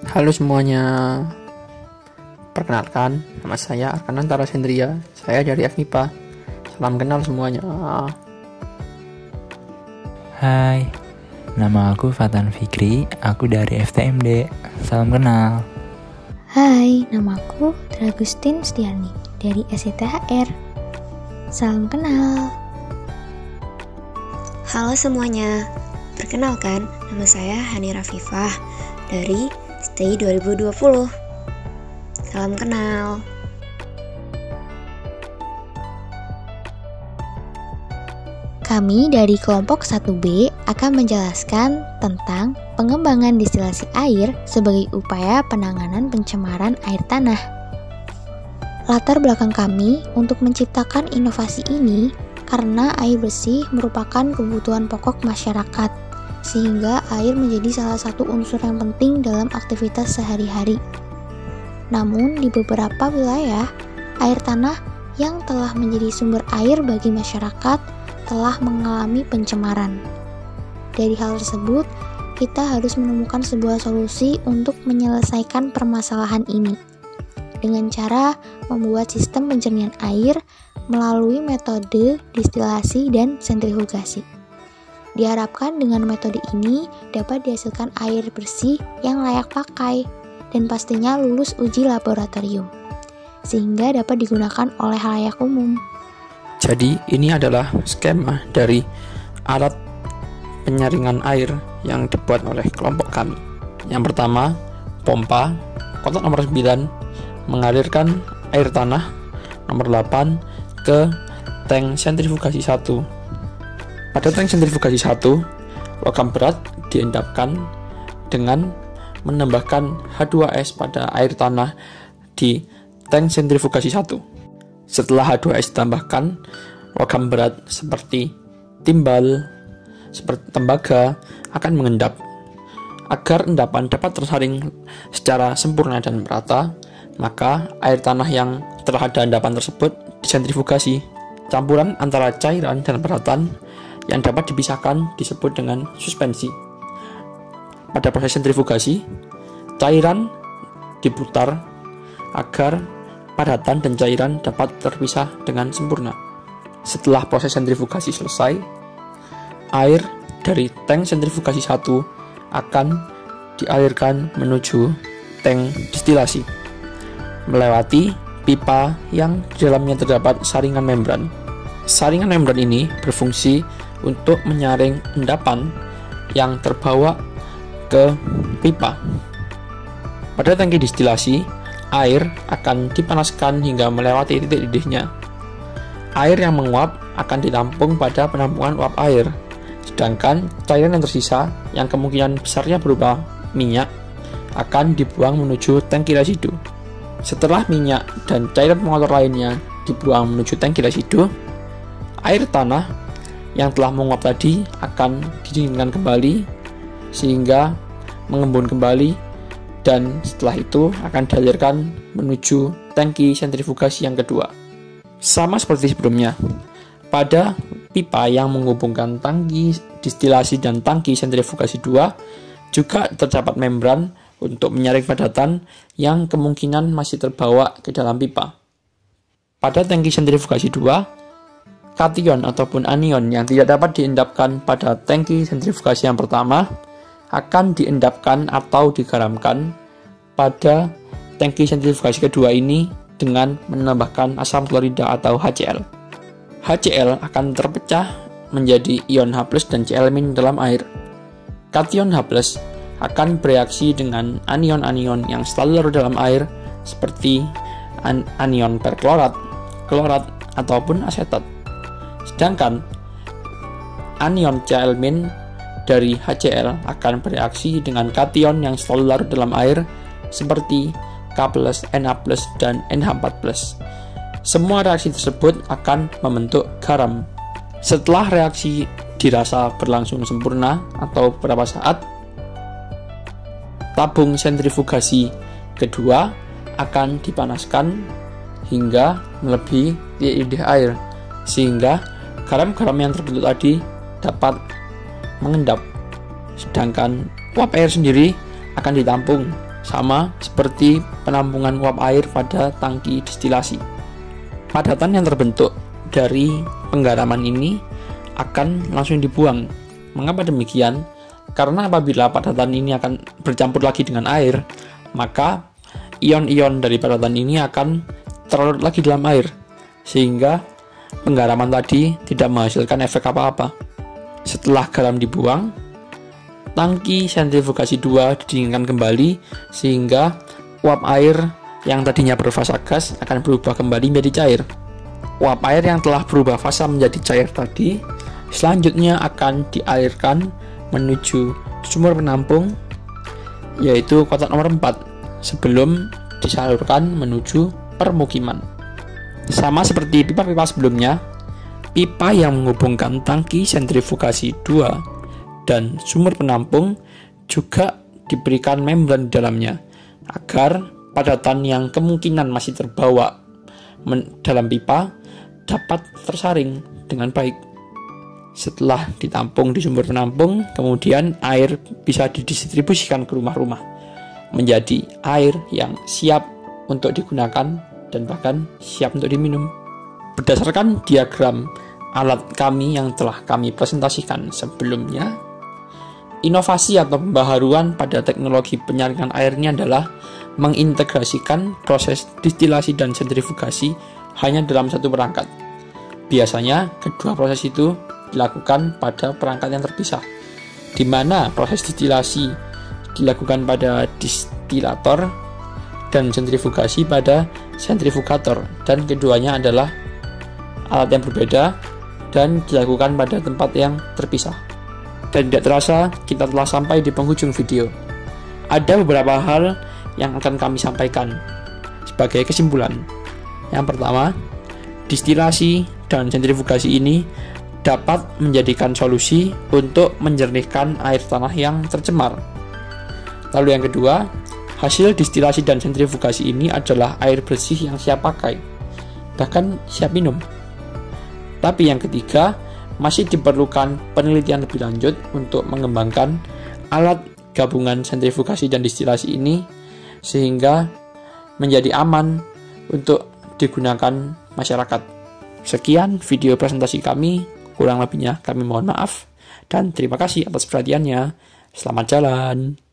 Halo semuanya, perkenalkan, nama saya Arkanantara Sendria. Saya dari FMIPA. Salam kenal semuanya. Hai, nama aku Fatan Fikri, aku dari FTMD. Salam kenal. Hai, namaku Dragustin Stiani dari SITHR. Salam kenal. Halo semuanya, perkenalkan nama saya Hani Rafifah dari STI 2020. Salam kenal. Kami dari kelompok 1B akan menjelaskan tentang pengembangan distilasi air sebagai upaya penanganan pencemaran air tanah. Latar belakang kami untuk menciptakan inovasi ini karena air bersih merupakan kebutuhan pokok masyarakat, sehingga air menjadi salah satu unsur yang penting dalam aktivitas sehari-hari. Namun, di beberapa wilayah, air tanah yang telah menjadi sumber air bagi masyarakat telah mengalami pencemaran. Dari hal tersebut, kita harus menemukan sebuah solusi untuk menyelesaikan permasalahan ini dengan cara membuat sistem pencernian air melalui metode distilasi dan sentrifugasi. Diharapkan dengan metode ini dapat dihasilkan air bersih yang layak pakai dan pastinya lulus uji laboratorium, sehingga dapat digunakan oleh khalayak umum. Jadi ini adalah skema dari alat penyaringan air yang dibuat oleh kelompok kami. Yang pertama, pompa kotak nomor 9 mengalirkan air tanah nomor 8 ke tank sentrifugasi 1. Pada tank sentrifugasi 1, logam berat diendapkan dengan menambahkan H2S pada air tanah di tank sentrifugasi 1. Setelah H2S ditambahkan, logam berat seperti timbal, seperti tembaga akan mengendap. Agar endapan dapat tersaring secara sempurna dan merata, maka air tanah yang telah ada endapan tersebut disentrifugasi. Campuran antara cairan dan beratan yang dapat dipisahkan disebut dengan suspensi. Pada proses sentrifugasi, cairan diputar agar padatan dan cairan dapat terpisah dengan sempurna. Setelah proses sentrifugasi selesai, air dari tank sentrifugasi 1 akan dialirkan menuju tank distilasi melewati pipa yang di dalamnya terdapat saringan membran. Saringan membran ini berfungsi untuk menyaring endapan yang terbawa ke pipa. Pada tangki distilasi, air akan dipanaskan hingga melewati titik didihnya. Air yang menguap akan ditampung pada penampungan uap air, sedangkan cairan yang tersisa yang kemungkinan besarnya berupa minyak akan dibuang menuju tangki residu. Setelah minyak dan cairan pengotor lainnya dibuang menuju tangki residu, air tanah yang telah menguap tadi akan didinginkan kembali sehingga mengembun kembali, dan setelah itu akan dialirkan menuju tangki sentrifugasi yang kedua. Sama seperti sebelumnya, pada pipa yang menghubungkan tangki distilasi dan tangki sentrifugasi 2 juga terdapat membran untuk menyaring padatan yang kemungkinan masih terbawa ke dalam pipa. Pada tangki sentrifugasi 2, kation ataupun anion yang tidak dapat diendapkan pada tangki sentrifugasi yang pertama akan diendapkan atau digaramkan pada tangki sentrifugasi kedua ini dengan menambahkan asam klorida atau HCl. HCl akan terpecah menjadi ion H+ dan Cl- dalam air. Kation H+ akan bereaksi dengan anion-anion yang selalu larut dalam air seperti anion perklorat, klorat, ataupun asetat. Sedangkan anion Cl- dari HCl akan bereaksi dengan kation yang selalu larut dalam air seperti K+, Na+, dan NH4+. Semua reaksi tersebut akan membentuk garam. Setelah reaksi dirasa berlangsung sempurna atau beberapa saat, tabung sentrifugasi kedua akan dipanaskan hingga melebihi titik didih air, sehingga garam-garam yang terbentuk tadi dapat mengendap. Sedangkan uap air sendiri akan ditampung sama seperti penampungan uap air pada tangki distilasi. Padatan yang terbentuk dari penggaraman ini akan langsung dibuang. Mengapa demikian? Karena apabila padatan ini akan bercampur lagi dengan air, maka ion-ion dari padatan ini akan terlarut lagi dalam air, sehingga penggaraman tadi tidak menghasilkan efek apa-apa. Setelah garam dibuang, tangki sentrifugasi 2 didinginkan kembali, sehingga uap air yang tadinya berfasa gas akan berubah kembali menjadi cair. Uap air yang telah berubah fasa menjadi cair tadi selanjutnya akan dialirkan menuju sumur penampung, yaitu kotak nomor 4, sebelum disalurkan menuju permukiman. Sama seperti pipa-pipa sebelumnya, pipa yang menghubungkan tangki sentrifugasi 2 dan sumur penampung juga diberikan membran di dalamnya, agar padatan yang kemungkinan masih terbawa dalam pipa dapat tersaring dengan baik. Setelah ditampung di sumur penampung, kemudian air bisa didistribusikan ke rumah-rumah menjadi air yang siap untuk digunakan dan bahkan siap untuk diminum. Berdasarkan diagram alat kami yang telah kami presentasikan sebelumnya, inovasi atau pembaharuan pada teknologi penyaringan air ini adalah mengintegrasikan proses distilasi dan sentrifugasi hanya dalam satu perangkat. Biasanya kedua proses itu dilakukan pada perangkat yang terpisah, di mana proses distilasi dilakukan pada distilator dan sentrifugasi pada sentrifugator, dan keduanya adalah alat yang berbeda dan dilakukan pada tempat yang terpisah. Dan tidak terasa kita telah sampai di penghujung video. Ada beberapa hal yang akan kami sampaikan sebagai kesimpulan. Yang pertama, distilasi dan sentrifugasi ini dapat menjadikan solusi untuk menjernihkan air tanah yang tercemar. Lalu yang kedua, hasil distilasi dan sentrifugasi ini adalah air bersih yang siap pakai, bahkan siap minum. Tapi yang ketiga, masih diperlukan penelitian lebih lanjut untuk mengembangkan alat gabungan sentrifugasi dan distilasi ini sehingga menjadi aman untuk digunakan masyarakat. Sekian video presentasi kami. Kurang lebihnya kami mohon maaf dan terima kasih atas perhatiannya. Selamat jalan.